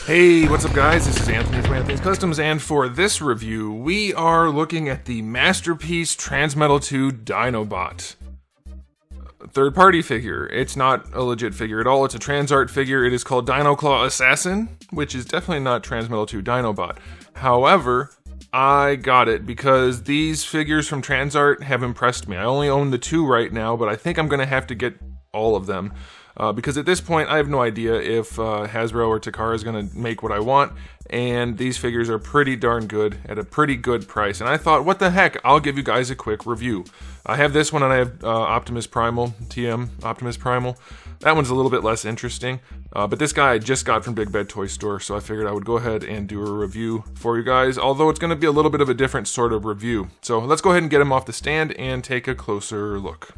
Hey, what's up guys? This is Anthony from Anthony's Customs, and for this review, we are looking at the Masterpiece TRANSMETAL 2 DINOBOT. Third-party figure. It's not a legit figure at all. It's a Transart figure. It is called Dino Claw Assassin, which is definitely not TRANSMETAL 2 DINOBOT. However, I got it because these figures from Transart have impressed me. I only own the two right now, but I think I'm going to have to get all of them. Because at this point, I have no idea if Hasbro or Takara is going to make what I want, and these figures are pretty darn good at a pretty good price. And I thought, what the heck, I'll give you guys a quick review. I have this one, and I have Optimus Primal, TM Optimus Primal. That one's a little bit less interesting, but this guy I just got from Big Bad Toy Store, so I figured I would go ahead and do a review for you guys, although it's going to be a little bit of a different sort of review. So let's go ahead and get him off the stand and take a closer look.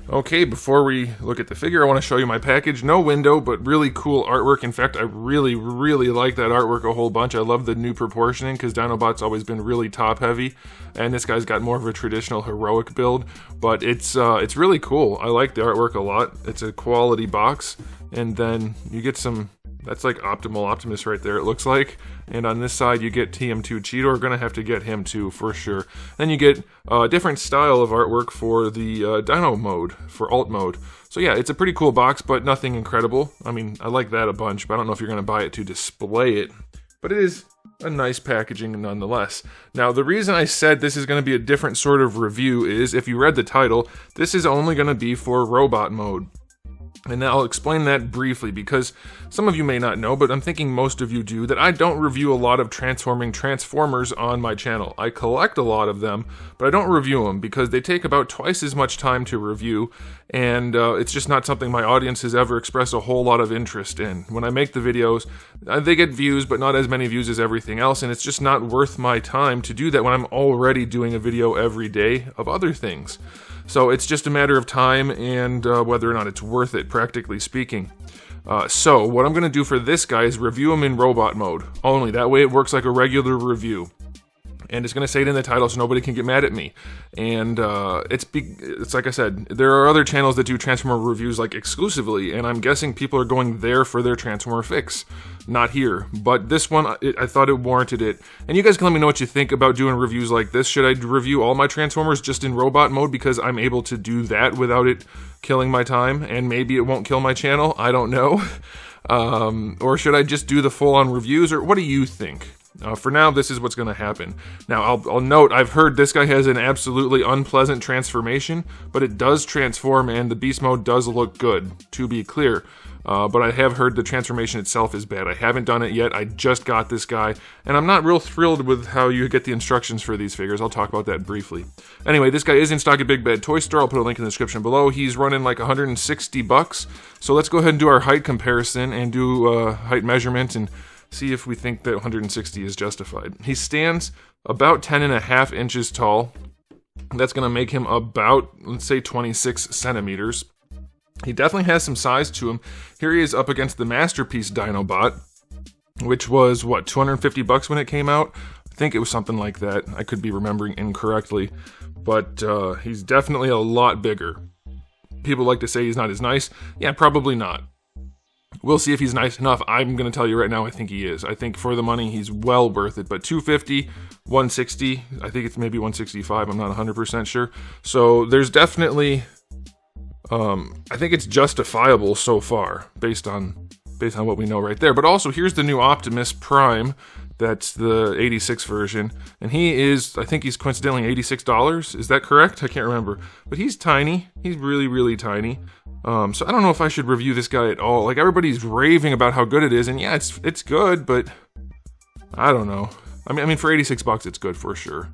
Okay, before we look at the figure, I want to show you my package. No window, but really cool artwork. In fact, I really like that artwork a whole bunch. I love the new proportioning because Dinobot's always been really top-heavy, and this guy's got more of a traditional heroic build, but it's really cool. I like the artwork a lot. It's a quality box, and then you get some... That's like Optimal Optimus right there, it looks like. And on this side, you get TM2 Cheetor. We're going to have to get him too, for sure. Then you get a different style of artwork for the Dino mode, for alt mode. So yeah, it's a pretty cool box, but nothing incredible. I mean, I like that a bunch, but I don't know if you're going to buy it to display it. But it is a nice packaging nonetheless. Now, the reason I said this is going to be a different sort of review is, if you read the title, this is only going to be for robot mode. And I'll explain that briefly because some of you may not know, but I'm thinking most of you do, that I don't review a lot of transforming Transformers on my channel. I collect a lot of them, but I don't review them because they take about twice as much time to review, and it's just not something my audience has ever expressed a whole lot of interest in. When I make the videos, they get views, but not as many views as everything else, and it's just not worth my time to do that when I'm already doing a video every day of other things. So it's just a matter of time and whether or not it's worth it, practically speaking. So what I'm going to do for this guy is review him in robot mode only. That way it works like a regular review. And it's going to say it in the title so nobody can get mad at me. And it's like I said, there are other channels that do Transformer reviews like exclusively, and I'm guessing people are going there for their Transformer fix. Not here. But this one, I thought it warranted it. And you guys can let me know what you think about doing reviews like this. Should I review all my Transformers just in robot mode because I'm able to do that without it killing my time? And maybe it won't kill my channel? I don't know. Or should I just do the full-on reviews? Or what do you think? For now, this is what's going to happen. Now, I'll note, I've heard this guy has an absolutely unpleasant transformation, but it does transform, and the beast mode does look good, to be clear. But I have heard the transformation itself is bad. I haven't done it yet. I just got this guy, and I'm not real thrilled with how you get the instructions for these figures. I'll talk about that briefly. Anyway, this guy is in stock at Big Bad Toy Store. I'll put a link in the description below. He's running like 160 bucks. So let's go ahead and do our height comparison and do height measurement and see if we think that 160 is justified. He stands about 10.5 inches tall. That's going to make him about, let's say, 26 centimeters. He definitely has some size to him. Here he is up against the Masterpiece Dinobot, which was, what, 250 bucks when it came out? I think it was something like that. I could be remembering incorrectly. But he's definitely a lot bigger. People like to say he's not as nice. Yeah, probably not. We'll see if he's nice enough. I'm going to tell you right now, I think he is. I think for the money, he's well worth it. But 250, 160, I think it's maybe 165. I'm not 100% sure. So there's definitely, I think it's justifiable so far based on what we know right there. But also, here's the new Optimus Prime. That's the 86 version. And he is, I think he's coincidentally $86. Is that correct? I can't remember. But he's tiny. He's really tiny. So I don't know if I should review this guy at all. Like, everybody's raving about how good it is, and yeah, it's good, but I don't know. I mean, for 86 bucks, it's good for sure.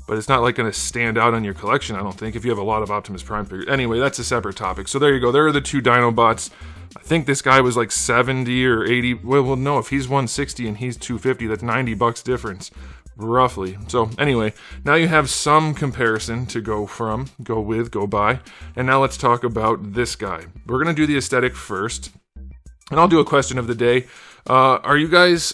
But it's not like going to stand out on your collection, I don't think, if you have a lot of Optimus Prime figures. Anyway, that's a separate topic. So there you go. There are the two Dinobots. I think this guy was like 70 or 80. Well, no, if he's 160 and he's 250, that's 90 bucks difference. Roughly. So anyway, now you have some comparison to go by. And now let's talk about this guy. We're going to do the aesthetic first. And I'll do a question of the day. How are you guys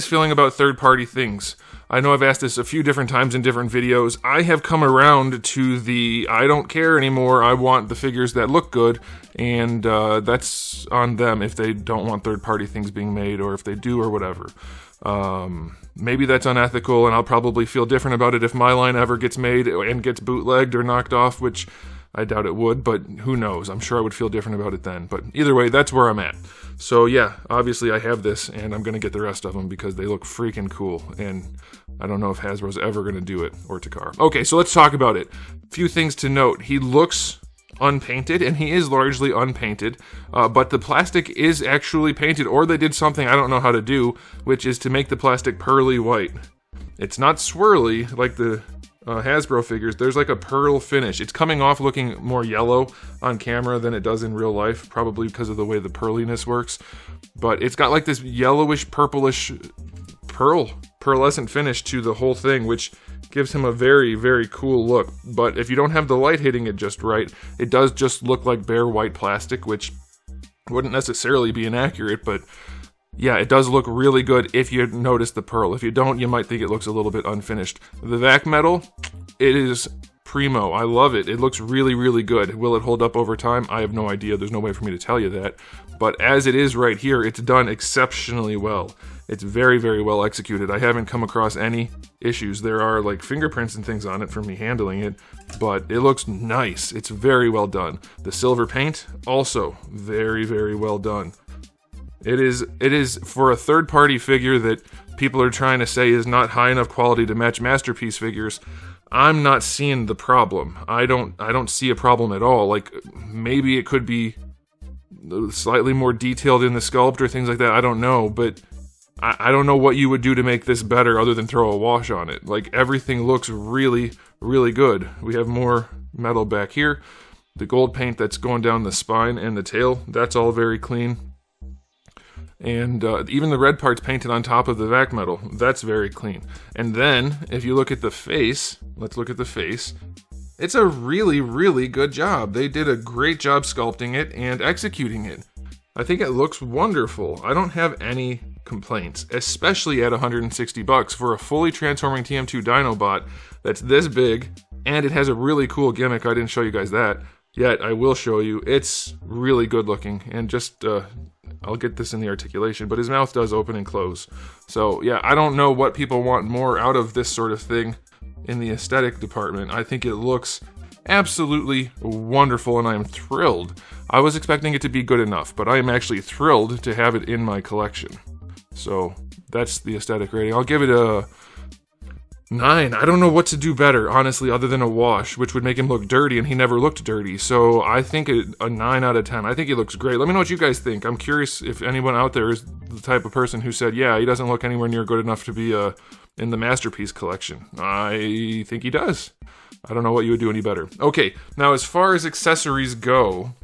feeling about third-party things? I know I've asked this a few different times in different videos. I have come around to the I don't care anymore. I want the figures that look good, and that's on them if they don't want third-party things being made, or if they do, or whatever. Maybe that's unethical, and I'll probably feel different about it if my line ever gets made and gets bootlegged or knocked off, which I doubt it would, but who knows? I'm sure I would feel different about it then. But either way, that's where I'm at. So yeah, obviously I have this, and I'm going to get the rest of them because they look freaking cool, and I don't know if Hasbro's ever going to do it, or Takara. Okay, so let's talk about it. Few things to note. He looks unpainted, and he is largely unpainted, but the plastic is actually painted, or they did something I don't know how to do, which is to make the plastic pearly white. It's not swirly like the Hasbro figures. There's like a pearl finish. It's coming off looking more yellow on camera than it does in real life, probably because of the way the pearliness works, but it's got like this yellowish, purplish pearlescent finish to the whole thing, which gives him a very, very cool look. But if you don't have the light hitting it just right, it does just look like bare white plastic, which wouldn't necessarily be inaccurate, but yeah, it does look really good if you notice the pearl. If you don't, you might think it looks a little bit unfinished. The vac metal, it is primo. I love it. It looks really, really good. Will it hold up over time? I have no idea. There's no way for me to tell you that. But as it is right here, it's done exceptionally well. It's very, very well executed. I haven't come across any issues. There are like fingerprints and things on it from me handling it, but it looks nice. It's very well done. The silver paint, also very, very well done. It is for a third-party figure that people are trying to say is not high enough quality to match Masterpiece figures. I'm not seeing the problem. I don't see a problem at all. Like, maybe it could be slightly more detailed in the sculpt or things like that. I don't know, but I don't know what you would do to make this better other than throw a wash on it. Like, everything looks really, really good. We have more metal back here. The gold paint that's going down the spine and the tail, that's all very clean. And even the red parts painted on top of the vac metal, that's very clean. And then, if you look at the face, let's look at the face. It's a really, really good job. They did a great job sculpting it and executing it. I think it looks wonderful. I don't have any complaints, especially at $160 for a fully transforming TM2 Dinobot that's this big, and it has a really cool gimmick. I didn't show you guys that yet. I will show you. It's really good looking, and just I'll get this in the articulation, but his mouth does open and close. So yeah, I don't know what people want more out of this sort of thing in the aesthetic department. I think it looks absolutely wonderful, and I am thrilled. I was expecting it to be good enough, but I am actually thrilled to have it in my collection. So that's the aesthetic rating. I'll give it a 9. I don't know what to do better, honestly, other than a wash, which would make him look dirty, and he never looked dirty. So I think a 9 out of 10. I think he looks great. Let me know what you guys think. I'm curious if anyone out there is the type of person who said, yeah, he doesn't look anywhere near good enough to be in the Masterpiece collection. I think he does. I don't know what you would do any better. Okay, now as far as accessories go,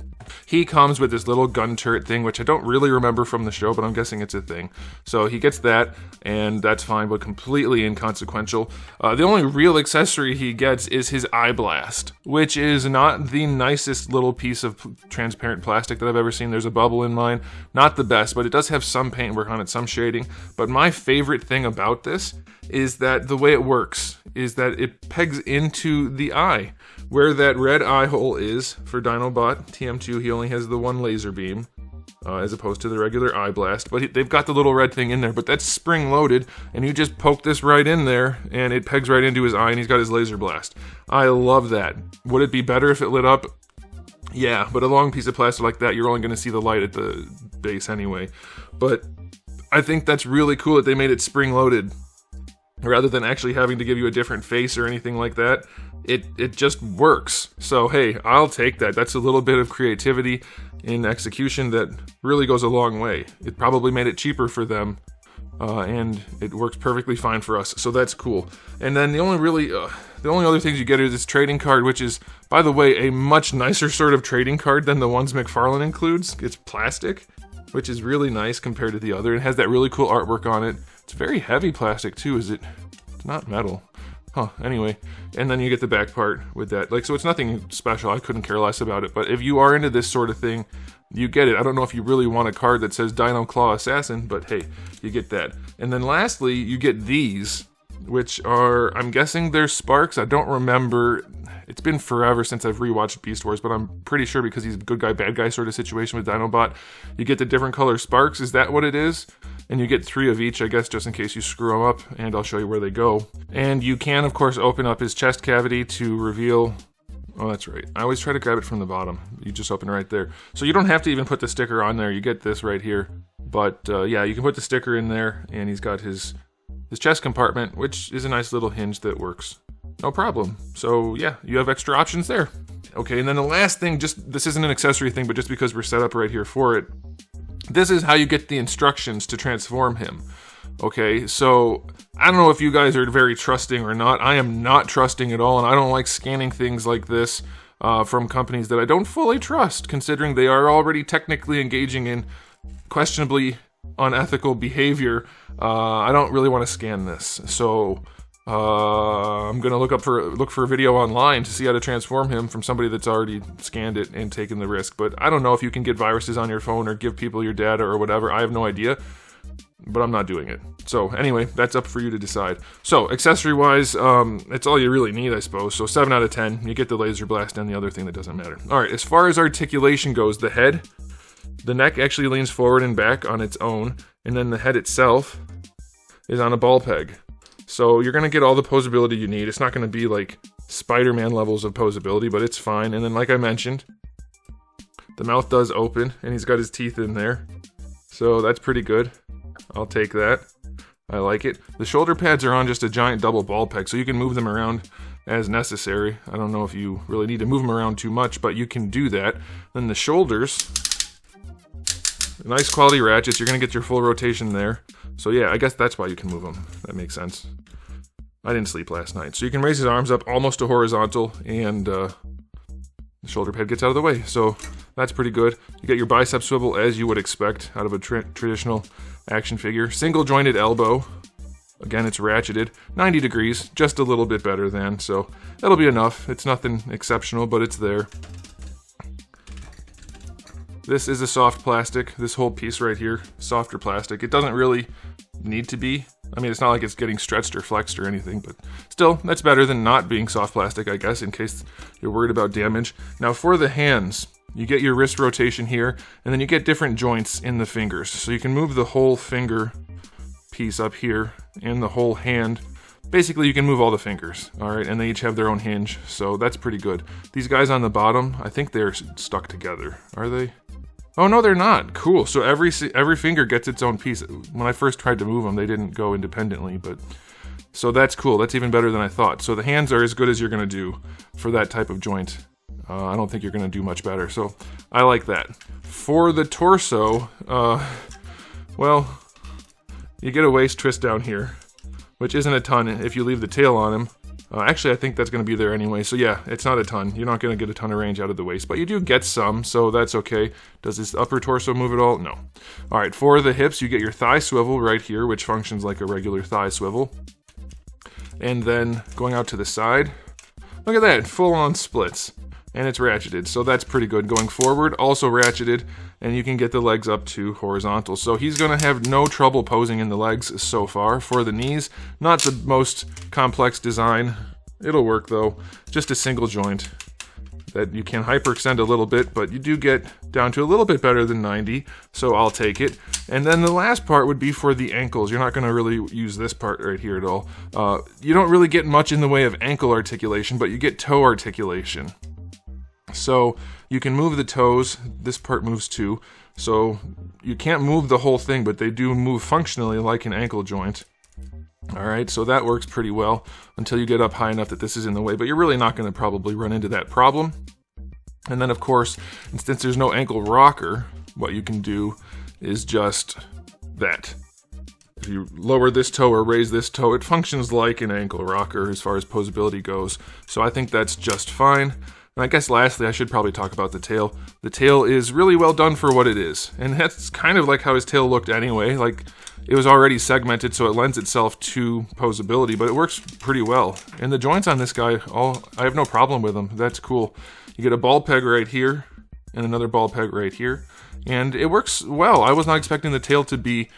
he comes with this little gun turret thing, which I don't really remember from the show, but I'm guessing it's a thing. So he gets that, and that's fine, but completely inconsequential. The only real accessory he gets is his eye blast, which is not the nicest little piece of transparent plastic that I've ever seen. There's a bubble in mine. Not the best, but it does have some paintwork on it, some shading. But my favorite thing about this is that the way it works is that it pegs into the eye. Where that red eye hole is for Dinobot TM2, he only has the one laser beam, as opposed to the regular eye blast. But they've got the little red thing in there, but that's spring-loaded, and you just poke this right in there, and it pegs right into his eye, and he's got his laser blast. I love that. Would it be better if it lit up? Yeah, but a long piece of plastic like that, you're only going to see the light at the base anyway. But I think that's really cool that they made it spring-loaded, rather than actually having to give you a different face or anything like that. It just works. So hey, I'll take that. That's a little bit of creativity in execution that really goes a long way. It probably made it cheaper for them, and it works perfectly fine for us. So that's cool. And then the only other things you get is this trading card, which is, by the way, a much nicer sort of trading card than the ones McFarlane includes. It's plastic, which is really nice compared to the other. It has that really cool artwork on it. It's very heavy plastic too, is it? It's not metal. Huh, anyway. And then you get the back part with that. Like, so it's nothing special. I couldn't care less about it. But if you are into this sort of thing, you get it. I don't know if you really want a card that says Dino Claw Assassin, but hey, you get that. And then lastly, you get these, which are, I'm guessing they're Sparks. I don't remember. It's been forever since I've rewatched Beast Wars, but I'm pretty sure because he's a good guy, bad guy sort of situation with Dinobot. You get the different color Sparks. Is that what it is? And you get 3 of each, I guess, just in case you screw them up, and I'll show you where they go. And you can, of course, open up his chest cavity to reveal... Oh, that's right. I always try to grab it from the bottom. You just open it right there. So you don't have to even put the sticker on there. You get this right here. But, yeah, you can put the sticker in there, and he's got his chest compartment, which is a nice little hinge that works. No problem. So, yeah, you have extra options there. Okay, and then the last thing, this isn't an accessory thing, but just because we're set up right here for it, this is how you get the instructions to transform him. Okay, so I don't know if you guys are very trusting or not. I am not trusting at all, and I don't like scanning things like this from companies that I don't fully trust, considering they are already technically engaging in questionably unethical behavior. I don't really want to scan this, so I'm gonna look for a video online to see how to transform him from somebody that's already scanned it and taken the risk. But I don't know if you can get viruses on your phone or give people your data or whatever. I have no idea, but I'm not doing it. So anyway, that's up for you to decide. So accessory wise, it's all you really need, I suppose. So 7 out of 10. You get the laser blast and the other thing that doesn't matter. All right, as far as articulation goes, the neck actually leans forward and back on its own, and then the head itself is on a ball peg. So you're going to get all the posability you need. It's not going to be like Spider-Man levels of posability, but it's fine. And then like I mentioned, the mouth does open, and he's got his teeth in there. So that's pretty good. I'll take that. I like it. The shoulder pads are on just a giant double ball peg, so you can move them around as necessary. I don't know if you really need to move them around too much, but you can do that. Then the shoulders, nice quality ratchets. You're going to get your full rotation there. So yeah, I guess that's why you can move them. That makes sense. I didn't sleep last night. So you can raise his arms up almost to horizontal, and the shoulder pad gets out of the way. So that's pretty good. You get your bicep swivel as you would expect out of a traditional action figure. Single jointed elbow. Again, it's ratcheted. 90 degrees, just a little bit better than. So that'll be enough. It's nothing exceptional, but it's there. This is a soft plastic. This whole piece right here, softer plastic. It doesn't really need to be. I mean, it's not like it's getting stretched or flexed or anything, but still, that's better than not being soft plastic, I guess, in case you're worried about damage. Now, for the hands, you get your wrist rotation here, and then you get different joints in the fingers. So you can move the whole finger piece up here and the whole hand. Basically, you can move all the fingers, all right, and they each have their own hinge, so that's pretty good. These guys on the bottom, I think they're stuck together. Are they? Oh, no, they're not. Cool. So every finger gets its own piece. When I first tried to move them, they didn't go independently, but... So that's cool. That's even better than I thought. So the hands are as good as you're going to do for that type of joint. I don't think you're going to do much better, so I like that. For the torso, well, you get a waist twist down here, which isn't a ton if you leave the tail on him. Actually, I think that's going to be there anyway, so yeah, it's not a ton. You're not going to get a ton of range out of the waist, but you do get some, so that's okay. Does this upper torso move at all? No. Alright, for the hips, you get your thigh swivel right here, which functions like a regular thigh swivel. And then, going out to the side, look at that, full-on splits. And it's ratcheted, so that's pretty good. Going forward, also ratcheted, and you can get the legs up to horizontal. So he's going to have no trouble posing in the legs so far. For the knees, not the most complex design. It'll work though. Just a single joint that you can hyperextend a little bit, but you do get down to a little bit better than 90, so I'll take it. And then the last part would be for the ankles. You're not going to really use this part right here at all. You don't really get much in the way of ankle articulation, but you get toe articulation. So you can move the toes. This part moves too. So you can't move the whole thing, but they do move functionally like an ankle joint. Alright, so that works pretty well until you get up high enough that this is in the way, but you're really not going to probably run into that problem. And then of course, since there's no ankle rocker, what you can do is just that. If you lower this toe or raise this toe, it functions like an ankle rocker as far as posability goes. So I think that's just fine. And I guess lastly, I should probably talk about the tail. The tail is really well done for what it is. And that's kind of like how his tail looked anyway. Like, it was already segmented, so it lends itself to posability, but it works pretty well. And the joints on this guy, I have no problem with them. That's cool. You get a ball peg right here, and another ball peg right here. And it works well. I was not expecting the tail to be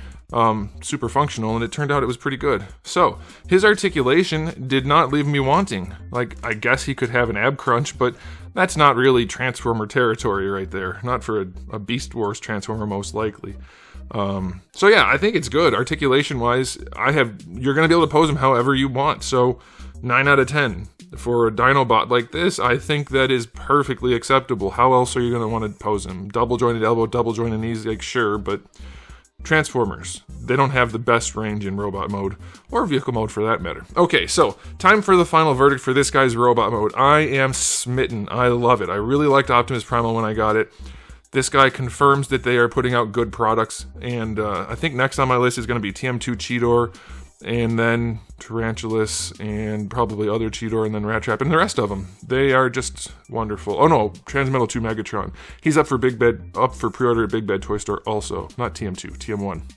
super functional, and it turned out it was pretty good. So, his articulation did not leave me wanting. Like, I guess he could have an ab crunch, but that's not really Transformer territory right there. Not for a Beast Wars Transformer, most likely. So yeah, I think it's good. Articulation-wise, you're going to be able to pose him however you want. So, 9 out of 10. For a Dinobot like this, I think that is perfectly acceptable. How else are you going to want to pose him? Double jointed elbow, double jointed knees, like sure, but Transformers, they don't have the best range in robot mode, or vehicle mode for that matter. Okay, so time for the final verdict for this guy's robot mode. I am smitten. I love it. I really liked Optimus Primal when I got it. This guy confirms that they are putting out good products, and I think next on my list is going to be TM2 Cheetor, and then Tarantulas, and probably other Cheetor, and then Rat Trap, and the rest of them. They are just wonderful. Oh no, Transmetal 2 Megatron. He's up for pre-order at Big Bad Toy Store also. Not TM2, TM1.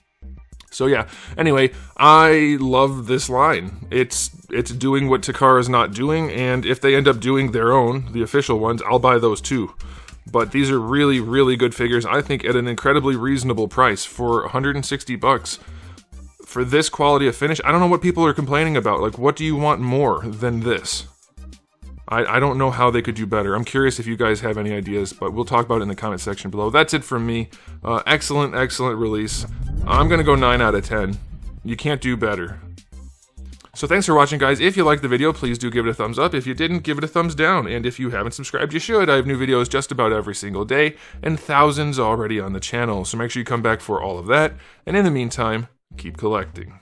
So yeah, anyway, I love this line. It's doing what Takara's not doing, and if they end up doing their own, the official ones, I'll buy those too. But these are really, really good figures, I think, at an incredibly reasonable price for 160 bucks. For this quality of finish, I don't know what people are complaining about. Like, what do you want more than this? I don't know how they could do better. I'm curious if you guys have any ideas, but we'll talk about it in the comment section below. That's it from me. Excellent, excellent release. I'm going to go 9 out of 10. You can't do better. So thanks for watching, guys. If you liked the video, please do give it a thumbs up. If you didn't, give it a thumbs down. And if you haven't subscribed, you should. I have new videos just about every single day, and thousands already on the channel. So make sure you come back for all of that. And in the meantime, keep collecting.